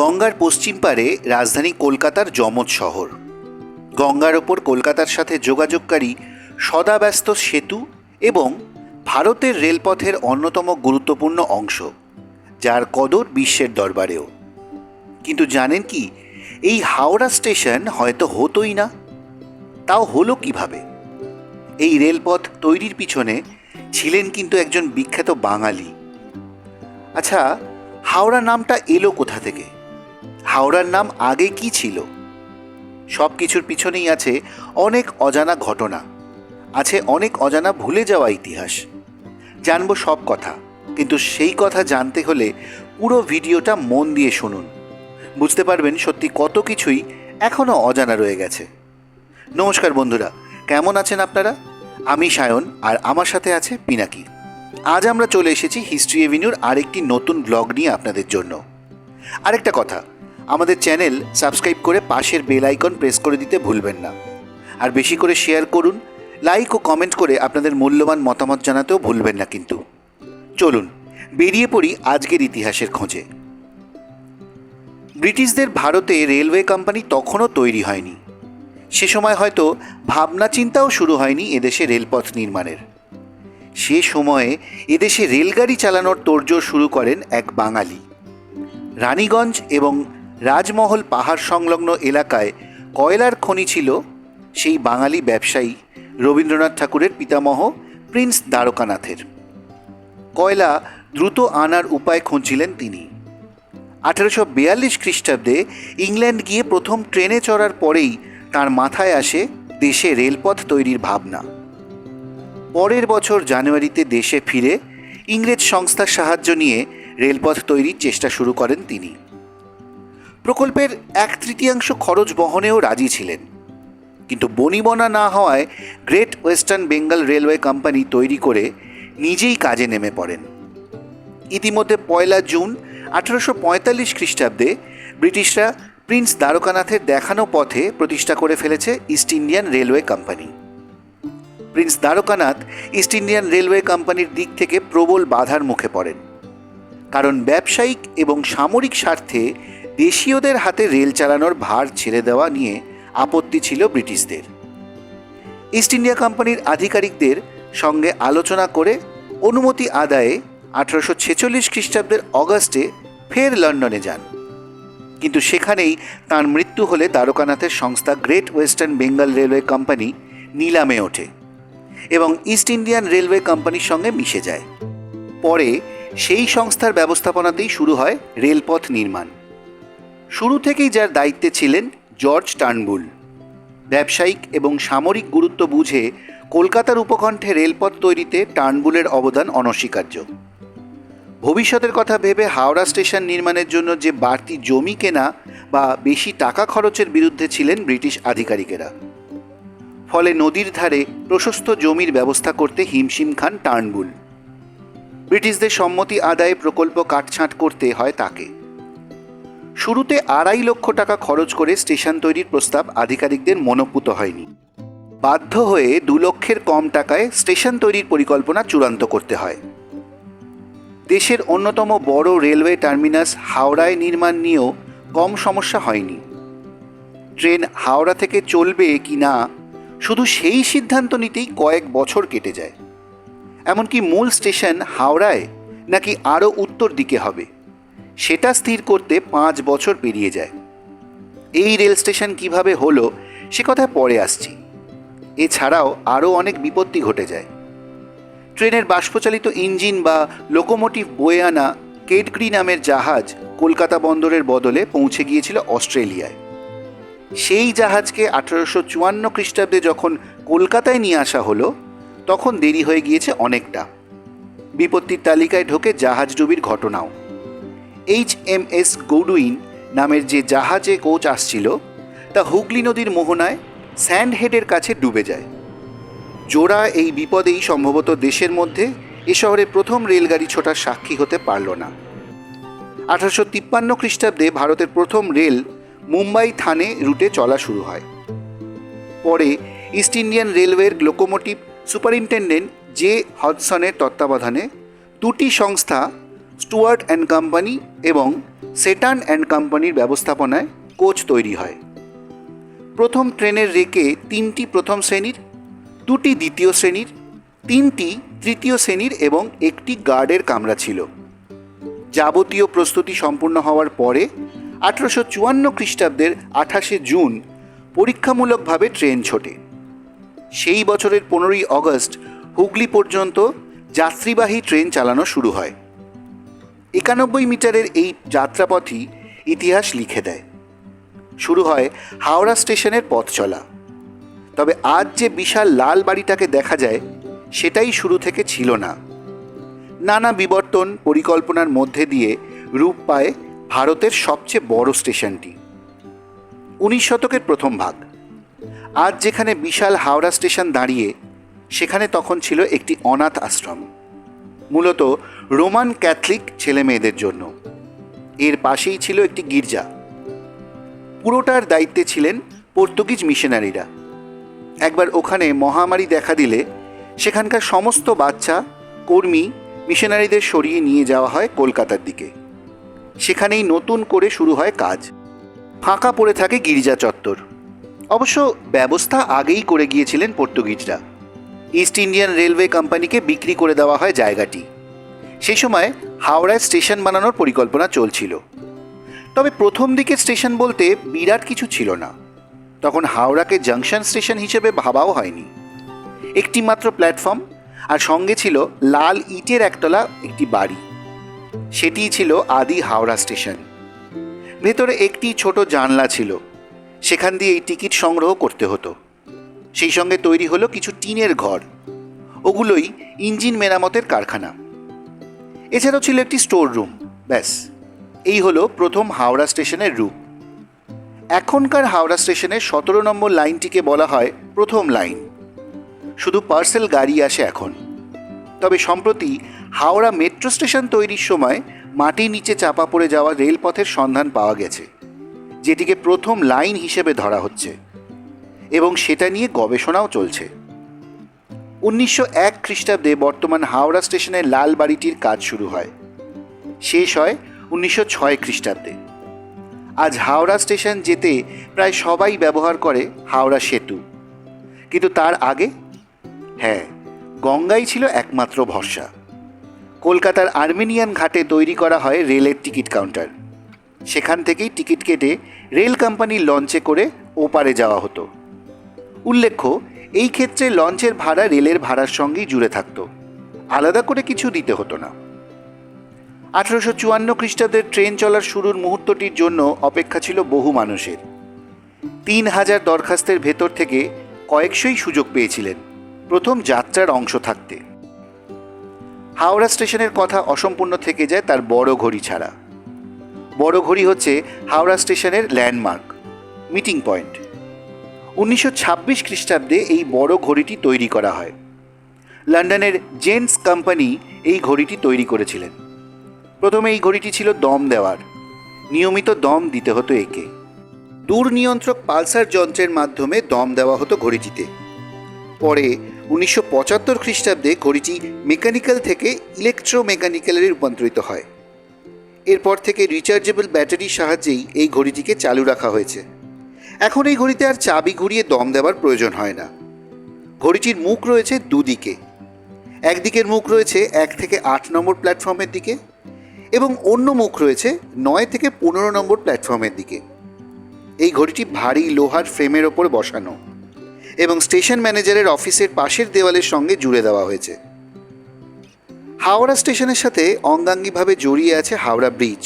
গঙ্গার পশ্চিম পারে রাজধানী কলকাতার যমজ শহর। গঙ্গার ওপর কলকাতার সাথে যোগাযোগকারী সদাব্যস্ত সেতু এবং ভারতের রেলপথের অন্যতম গুরুত্বপূর্ণ অংশ, যার কদর বিশ্বের দরবারেও। কিন্তু জানেন কি, এই হাওড়া স্টেশন হয়তো হতোই না। তাও হলো কিভাবে? এই রেলপথ তৈরির পিছনে ছিলেন কিন্তু একজন বিখ্যাত বাঙালি। আচ্ছা, হাওড়া নামটা এলো কোথা থেকে? হাওড়ার নাম আগে কি ছিল? সব কিছুর পিছনেই আছে অনেক অজানা ঘটনা, আছে অনেক অজানা ভুলে যাওয়া ইতিহাস। জানবো সব কথা, কিন্তু সেই কথা জানতে হলে পুরো ভিডিওটা মন দিয়ে শুনুন। বুঝতে পারবেন সত্যি কত কিছুই এখনও অজানা রয়ে গেছে। নমস্কার বন্ধুরা, কেমন আছেন আপনারা? আমি সায়ন, আর আমার সাথে আছে পিনাকি। আজ আমরা চলে এসেছি হিস্ট্রি এভিনিউর আরেকটি নতুন ব্লগ নিয়ে আপনাদের জন্য। আরেকটা কথা, আমাদের চ্যানেল সাবস্ক্রাইব করে পাশের বেল আইকন প্রেস করে দিতে ভুলবেন না। আর বেশি করে শেয়ার করুন, লাইক ও কমেন্ট করে আপনাদের মূল্যবান মতামত জানাতেও ভুলবেন না কিন্তু। চলুন বেরিয়ে পড়ি আজকের ইতিহাসের খোঁজে। ব্রিটিশদের ভারতে রেলওয়ে কোম্পানি তখনও তৈরি হয়নি। সে সময় হয়তো ভাবনা চিন্তাও শুরু হয়নি এদেশে রেলপথ নির্মাণের। সে সময়ে এদেশে রেলগাড়ি চালানোর তোড়জোড় শুরু করেন এক বাঙালি। রানীগঞ্জ এবং রাজমহল পাহাড় সংলগ্ন এলাকায় কয়লার খনি ছিল সেই বাঙালি ব্যবসায়ী রবীন্দ্রনাথ ঠাকুরের পিতামহ প্রিন্স দ্বারকানাথের। কয়লা দ্রুত আনার উপায় খুঁজছিলেন তিনি। 1842 খ্রিস্টাব্দে ইংল্যান্ড গিয়ে প্রথম ট্রেনে চড়ার পরেই তার মাথায় আসে দেশে রেলপথ তৈরির ভাবনা। পরের বছর জানুয়ারিতে দেশে ফিরে ইংরেজ সংস্থার সাহায্য নিয়ে রেলপথ তৈরির চেষ্টা শুরু করেন তিনি। প্রকল্পের 1/3 খরচ বহনেও রাজি ছিলেন, কিন্তু বনিবনা না হওয়ায় great western Bengal railway company তৈরি করে নিজেই কাজে নেমে পড়েন। ইতিমধ্যে 1 জুন 1845 খ্রিস্টাব্দে ব্রিটিশরা প্রিন্স দ্বারকানাথের দেখানো পথে প্রতিষ্ঠা করে ফেলেছে east Indian railway company. Prince Dwarkanath east Indian railway কোম্পানির দিক থেকে প্রবল বাধার মুখে পড়েন, কারণ ব্যবসায়িক এবং সামরিক স্বার্থে দেশীয়দের হাতে রেল চালানোর ভার ছেড়ে দেওয়া নিয়ে আপত্তি ছিল ব্রিটিশদের। ইস্ট ইন্ডিয়া কোম্পানির আধিকারিকদের সঙ্গে আলোচনা করে অনুমতি আদায়ে 1846 খ্রিস্টাব্দের অগাস্টে ফের লন্ডনে যান। কিন্তু সেখানেই তাঁর মৃত্যু হলে দ্বারকানাথের সংস্থা great western Bengal railway company নিলামে ওঠে এবং ইস্ট ইন্ডিয়ান রেলওয়ে কোম্পানির সঙ্গে মিশে যায়। পরে সেই সংস্থার ব্যবস্থাপনাতেই শুরু হয় রেলপথ নির্মাণ। শুরু থেকেই যার দায়িত্বে ছিলেন জর্জ টার্নবুল। ব্যবসায়িক এবং সামরিক গুরুত্ব বুঝে কলকাতার উপকণ্ঠে রেলপথ তৈরিতে টার্নবুলের অবদান অনস্বীকার্য। ভবিষ্যতের কথা ভেবে হাওড়া স্টেশন নির্মাণের জন্য যে বাড়তি জমি কেনা বা বেশি টাকা খরচের বিরুদ্ধে ছিলেন ব্রিটিশ আধিকারিকেরা। ফলে নদীর ধারে প্রশস্ত জমির ব্যবস্থা করতে হিমশিম খান টার্নবুল। ব্রিটিশদের সম্মতি আদায়ে প্রকল্প কাটছাঁট করতে হয় তাকে। শুরুতে 2.5 লক্ষ টাকা খরচ করে স্টেশন তৈরির প্রস্তাব আধিকারিকদের মনোপুত হয়নি। বাধ্য হয়ে 2 লক্ষের কম টাকায় স্টেশন তৈরির পরিকল্পনা চূড়ান্ত করতে হয়। দেশের অন্যতম বড় রেলওয়ে টার্মিনাস হাওড়ায় নির্মাণ নিয়েও কম সমস্যা হয়নি। ট্রেন হাওড়া থেকে চলবে কি না, শুধু সেই সিদ্ধান্ত নিতেই কয়েক বছর কেটে যায়। এমনকি মূল স্টেশন হাওড়ায় নাকি আরও উত্তর দিকে হবে, সেটা স্থির করতে 5 বছর পেরিয়ে যায়। এই রেল স্টেশন কিভাবে হলো সে কথায় পরে আসছি। এছাড়াও আরও অনেক বিপত্তি ঘটে যায়। ট্রেনের বাষ্পচালিত ইঞ্জিন বা লোকোমোটিভ বয়ে আনা কেটগ্রি নামের জাহাজ কলকাতা বন্দরের বদলে পৌঁছে গিয়েছিল অস্ট্রেলিয়ায়। সেই জাহাজকে 1854 খ্রিস্টাব্দে যখন কলকাতায় নিয়ে আসা হলো, তখন দেরি হয়ে গিয়েছে অনেকটা। বিপত্তির তালিকায় ঢোকে জাহাজডুবির ঘটনাও। HMS গৌডুইন নামের যে জাহাজে কোচ আসছিল, তা হুগলি নদীর মোহনায় স্যান্ডহেডের কাছে ডুবে যায়। জোড়া এই বিপদেই সম্ভবত দেশের মধ্যে এ শহরে প্রথম রেলগাড়ি ছোটার সাক্ষী হতে পারল না। 1853 খ্রিস্টাব্দে ভারতের প্রথম রেল মুম্বাই থানে রুটে চলা শুরু হয়। পরে ইস্ট ইন্ডিয়ান রেলওয়ের লোকোমোটিভ সুপারিনটেন্ডেন্ট জে হডসনের তত্ত্বাবধানে 2টি সংস্থা স্টুয়ার্ট অ্যান্ড কোম্পানি এবং সেটান অ্যান্ড কোম্পানির ব্যবস্থাপনায় কোচ তৈরি হয়। প্রথম ট্রেনের রেকে 3টি প্রথম শ্রেণীর, 2টি দ্বিতীয় শ্রেণীর, 3টি তৃতীয় শ্রেণীর এবং 1টি গার্ডের কামরা ছিল। যাবতীয় প্রস্তুতি সম্পূর্ণ হওয়ার পরে 1854 খ্রিস্টাব্দের 28শে জুন পরীক্ষামূলকভাবে ট্রেন ছোটে। সেই বছরের 15ই অগস্ট হুগলি পর্যন্ত যাত্রীবাহী ট্রেন চালানো শুরু হয়। 91 মিটারের এই যাত্রাপথই ইতিহাস লিখে দেয়। শুরু হয় হাওড়া স্টেশনের পথ চলা। তবে আজ যে বিশাল লাল বাড়িটাকে দেখা যায় সেটাই শুরু থেকে ছিল না। নানা বিবর্তন পরিকল্পনার মধ্যে দিয়ে রূপ পায় ভারতের সবচেয়ে বড় স্টেশনটি। 19 শতকের প্রথম ভাগ। আজ যেখানে বিশাল হাওড়া স্টেশন দাঁড়িয়ে, সেখানে তখন ছিল একটি অনাথ আশ্রম, মূলত রোমান ক্যাথলিক ছেলে মেয়েদের জন্য। এর পাশেই ছিল একটি গির্জা। পুরোটার দায়িত্বে ছিলেন পর্তুগিজ মিশনারিরা। একবার ওখানে মহামারী দেখা দিলে সেখানকার সমস্ত বাচ্চা কর্মী মিশনারিদের সরিয়ে নিয়ে যাওয়া হয় কলকাতার দিকে। সেখানেই নতুন করে শুরু হয় কাজ। ফাঁকা পড়ে থাকে গির্জা চত্বর। অবশ্য ব্যবস্থা আগেই করে গিয়েছিলেন পর্তুগিজরা। ইস্ট ইন্ডিয়ান রেলওয়ে কোম্পানিকে বিক্রি করে দেওয়া হয় জায়গাটি। সেই সময় হাওড়ায় স্টেশন বানানোর পরিকল্পনা চলছিল। তবে প্রথম দিকের স্টেশন বলতে বিরাট কিছু ছিল না। তখন হাওড়াকে জাংশন স্টেশন হিসেবে ভাবাও হয়নি। একটি মাত্র প্ল্যাটফর্ম আর সঙ্গে ছিল লাল ইটের একতলা একটি বাড়ি। সেটিই ছিল আদি হাওড়া স্টেশন। ভেতরে একটি ছোট জানলা ছিল, সেখান দিয়ে এই টিকিট সংগ্রহ করতে হতো। সেই সঙ্গে তৈরি হলো কিছু টিনের ঘর, ওগুলোই ইঞ্জিন মেরামতের কারখানা। এছাড়াও ছিল একটি স্টোর রুম। ব্যাস, এই হলো প্রথম হাওড়া স্টেশনের রূপ। এখনকার হাওড়া স্টেশনের 17 নম্বর লাইনটিকে বলা হয় প্রথম লাইন। শুধু পার্সেল গাড়ি আসে এখন। তবে সম্প্রতি হাওড়া মেট্রো স্টেশন তৈরির সময় মাটির নিচে চাপা পড়ে যাওয়া রেলপথের সন্ধান পাওয়া গেছে, যেটিকে প্রথম লাইন হিসেবে ধরা হচ্ছে এবং সেটা নিয়ে গবেষণাও চলছে। 1901 খ্রিস্টাব্দে বর্তমান হাওড়া স্টেশনের লাল বাড়িটির কাজ শুরু হয়। শেষ হয় 1906 খ্রিস্টাব্দে। আজ হাওড়া স্টেশন যেতে প্রায় সবাই ব্যবহার করে হাওড়া সেতু। কিন্তু তার আগে, হ্যাঁ, গঙ্গাই ছিল একমাত্র ভরসা। কলকাতার আর্মেনিয়ান ঘাটে তৈরি করা হয় রেলের টিকিট কাউন্টার। সেখান থেকেই টিকিট কেটে রেল কোম্পানির লঞ্চে করে ওপারে যাওয়া হতো। উল্লেখ্য, এই ক্ষেত্রে লঞ্চের ভাড়া রেলের ভাড়ার সঙ্গেই জুড়ে থাকত, আলাদা করে কিছু দিতে হতো না। 1854 খ্রিস্টাব্দের ট্রেন চলার শুরুর মুহূর্তটির জন্য অপেক্ষা ছিল বহু মানুষের। 3000 দরখাস্তের ভেতর থেকে কয়েকশোই সুযোগ পেয়েছিলেন প্রথম যাত্রার অংশ থাকতে। হাওড়া স্টেশনের কথা অসম্পূর্ণ থেকে যায় তার বড় ঘড়ি ছাড়া। বড় ঘড়ি হচ্ছে হাওড়া স্টেশনের ল্যান্ডমার্ক, মিটিং পয়েন্ট। 1926 খ্রিস্টাব্দে এই বড় ঘড়িটি তৈরি করা হয়। লন্ডনের জেন্টস কোম্পানি এই ঘড়িটি তৈরি করেছিলেন। প্রথমে এই ঘড়িটি ছিল দম দেওয়ার, নিয়মিত দম দিতে হতো একে। দূর নিয়ন্ত্রক পালসার যন্ত্রের মাধ্যমে দম দেওয়া হতো ঘড়িটিতে। পরে 1975 খ্রিস্টাব্দে ঘড়িটি মেকানিক্যাল থেকে ইলেকট্রোমেকানিক্যালে রূপান্তরিত হয়। এরপর থেকে রিচার্জেবল ব্যাটারির সাহায্যেই এই ঘড়িটিকে চালু রাখা হয়েছে। এখন এই ঘড়িতে আর চাবি ঘুরিয়ে দম দেওয়ার প্রয়োজন হয় না। ঘড়িটির মুখ রয়েছে দুদিকে। একদিকের মুখ রয়েছে 1 থেকে 8 নম্বর প্ল্যাটফর্মের দিকে এবং অন্য মুখ রয়েছে 9 থেকে 15 নম্বর প্ল্যাটফর্মের দিকে। এই ঘড়িটি ভারী লোহার ফ্রেমের ওপর বসানো এবং স্টেশন ম্যানেজারের অফিসের পাশের দেওয়ালের সঙ্গে জুড়ে দেওয়া হয়েছে। হাওড়া স্টেশনের সাথে অঙ্গাঙ্গিভাবে জড়িয়ে আছে হাওড়া ব্রিজ।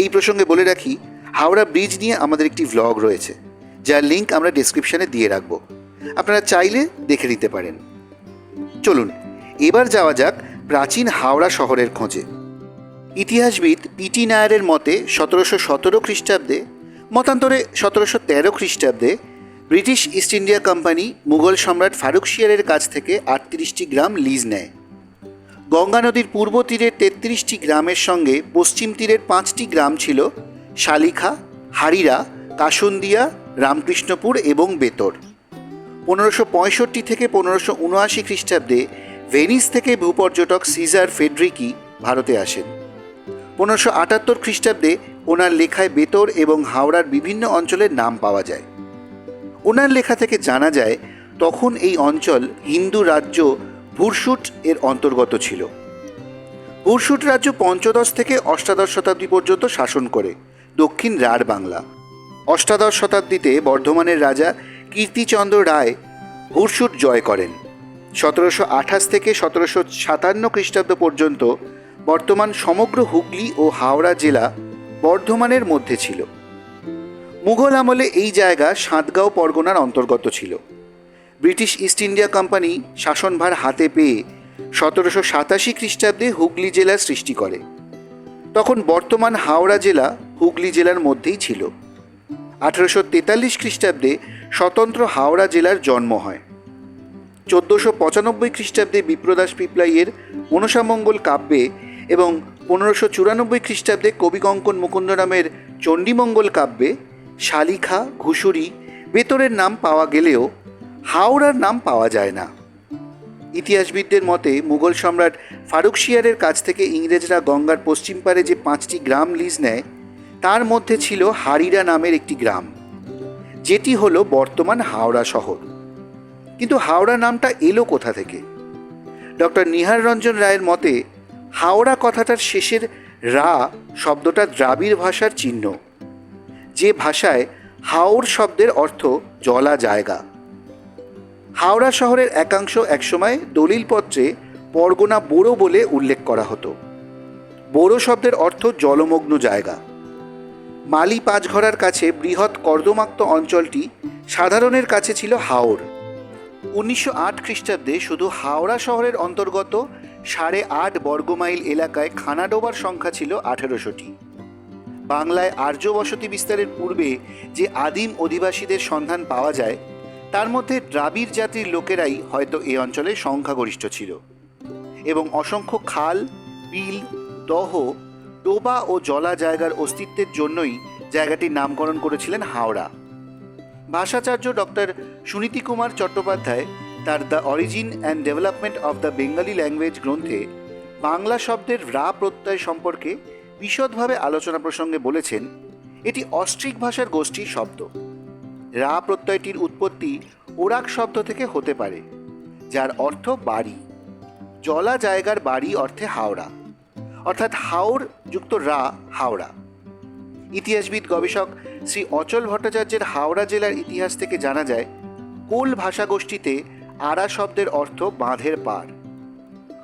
এই প্রসঙ্গে বলে রাখি, হাওড়া ব্রিজ নিয়ে আমাদের একটি ভ্লগ রয়েছে, যার লিঙ্ক আমরা ডেসক্রিপশনে দিয়ে রাখব। আপনারা চাইলে দেখে নিতে পারেন। চলুন এবার যাওয়া যাক প্রাচীন হাওড়া শহরের খোঁজে। ইতিহাসবিদ পিটি নায়ারের মতে 1717 খ্রিস্টাব্দে, মতান্তরে 1713 খ্রিস্টাব্দে British east India company Mughal সম্রাট ফারুকশিয়ারের কাছ থেকে 38টি গ্রাম লিজ নেয়। গঙ্গা নদীর পূর্ব তীরের 33টি গ্রামের সঙ্গে পশ্চিম তীরের 5টি গ্রাম ছিল শালিখা, হারিরা, কাসুন্দিয়া, রামকৃষ্ণপুর এবং বেতর। 1565 থেকে 1579 খ্রিস্টাব্দে ভেনিস থেকে ভূপর্যটক সিজার ফেডরিকি ভারতে আসেন। 1578 খ্রিস্টাব্দে ওনার লেখায় বেতর এবং হাওড়ার বিভিন্ন অঞ্চলের নাম পাওয়া যায়। ওনার লেখা থেকে জানা যায় তখন এই অঞ্চল হিন্দু রাজ্য ভুরসুট এর অন্তর্গত ছিল। ভুরসুট রাজ্য পঞ্চদশ থেকে অষ্টাদশ শতাব্দী পর্যন্ত শাসন করে দক্ষিণ রাঢ় বাংলা। অষ্টাদশ শতাব্দীতে বর্ধমানের রাজা কীর্তিচন্দ্র রায় ভুরসুট জয় করেন। 1728 থেকে 1757 খ্রিস্টাব্দ পর্যন্ত বর্তমান সমগ্র হুগলি ও হাওড়া জেলা বর্ধমানের মধ্যে ছিল। মুঘল আমলে এই জায়গা সাতগাঁও পরগনার অন্তর্গত ছিল। ব্রিটিশ ইস্ট ইন্ডিয়া কোম্পানি শাসনভার হাতে পেয়ে 1787 খ্রিস্টাব্দে হুগলি জেলার সৃষ্টি করে। তখন বর্তমান হাওড়া জেলা হুগলি জেলার মধ্যেই ছিল। 1843 খ্রিস্টাব্দে স্বতন্ত্র হাওড়া জেলার জন্ম হয়। 1495 খ্রিস্টাব্দে বিপ্রদাস পিপলাইয়ের মনসামঙ্গল কাব্যে এবং 1594 খ্রিস্টাব্দে কবিকঙ্কন মুকুন্দরামের চণ্ডীমঙ্গল কাব্যে শালিখা, ঘুষুরি, বেতরের নাম পাওয়া গেলেও হাওড়ার নাম পাওয়া যায় না। ইতিহাসবিদদের মতে মুঘল সম্রাট ফারুকশিয়ারের কাছ থেকে ইংরেজরা গঙ্গার পশ্চিম পারে যে 5টি গ্রাম লিজ নেয় তার মধ্যে ছিল হারিরা নামের একটি গ্রাম, যেটি হলো বর্তমান হাওড়া শহর। কিন্তু হাওড়া নামটা এলো কোথা থেকে? ডক্টর নিহার রঞ্জন রায়ের মতে হাওড়া কথাটার শেষের রা শব্দটা দ্রাবিড় ভাষার চিহ্ন, যে ভাষায় হাওর শব্দের অর্থ জলা জায়গা। হাওড়া শহরের একাংশ একসময় দলিলপত্রে পরগনা বোরো বলে উল্লেখ করা হতো। বোরো শব্দের অর্থ জলমগ্ন জায়গা। মালি পাঁচঘরার কাছে বৃহৎ কর্দমাক্ত অঞ্চলটি সাধারণের কাছে ছিল হাওর। 1908 খ্রিস্টাব্দে শুধু হাওড়া শহরের অন্তর্গত 8.5 বর্গমাইল এলাকায় খানাডোবার সংখ্যা ছিল 1800টি। বাংলায় আর্য বসতি বিস্তারের পূর্বে যে আদিম অধিবাসীদের সন্ধান পাওয়া যায় তার মধ্যে দ্রাবিড় জাতির লোকেরাই হয়তো এই অঞ্চলে সংখ্যাগরিষ্ঠ ছিল এবং অসংখ্য খাল, বিল, দহ, ডোবা ও জলা জায়গার অস্তিত্বের জন্যই জায়গাটির নামকরণ করেছিলেন হাওড়া। ভাষাচার্য ডক্টর সুনীতি কুমার চট্টোপাধ্যায় তার the origin and development of the Bengali language গ্রন্থে বাংলা শব্দের রা প্রত্যয় সম্পর্কে বিশদভাবে আলোচনা প্রসঙ্গে বলেছেন, এটি অস্ট্রিক ভাষার গোষ্ঠীর শব্দ। রা প্রত্যয়টির উৎপত্তি ওরাক শব্দ থেকে হতে পারে, যার অর্থ বাড়ি। জলা জায়গার বাড়ি অর্থে হাওড়া, অর্থাৎ হাওর যুক্ত রা হাওড়া। ইতিহাসবিদ গবেষক শ্রী অচল ভট্টাচার্যের হাওড়া জেলার ইতিহাস থেকে জানা যায় কোল ভাষাগোষ্ঠীতে আরা শব্দের অর্থ বাঁধের পাড়।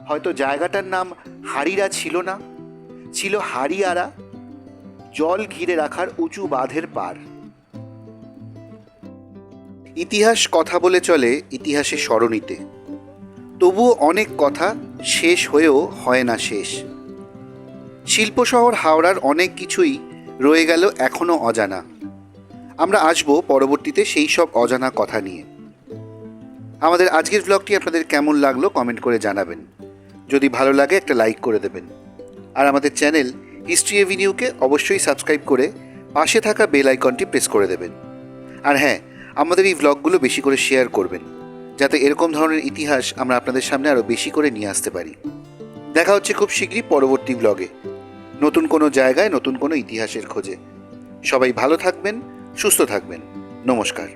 হয়তো জায়গাটার নাম হারিরা ছিল না, ছিল হারিয়ারা, জল ঘিরে রাখার উঁচু বাঁধের পাড়। ইতিহাস কথা বলে চলে ইতিহাসে স্মরণীতে, তবুও অনেক কথা শেষ হয়েও হয় না শেষ। শিল্প শহর হাওড়ার অনেক কিছুই রয়ে গেল এখনও অজানা। আমরা আসব পরবর্তীতে সেই সব অজানা কথা নিয়ে। আমাদের আজকের ব্লগটি আপনাদের কেমন লাগলো কমেন্ট করে জানাবেন। যদি ভালো লাগে একটা লাইক করে দেবেন, আর আমাদের চ্যানেল হিস্ট্রি এভিনিউকে অবশ্যই সাবস্ক্রাইব করে পাশে থাকা বেল আইকনটি প্রেস করে দেবেন। আর হ্যাঁ, আমাদের এই ব্লগগুলো বেশি করে শেয়ার করবেন, যাতে এরকম ধরনের ইতিহাস আমরা আপনাদের সামনে আরও বেশি করে নিয়ে আসতে পারি। দেখা হচ্ছে খুব শীঘ্রই পরবর্তী ব্লগে, নতুন কোনো জায়গায় নতুন কোনো ইতিহাসের খোঁজে। সবাই ভালো থাকবেন, সুস্থ থাকবেন। নমস্কার।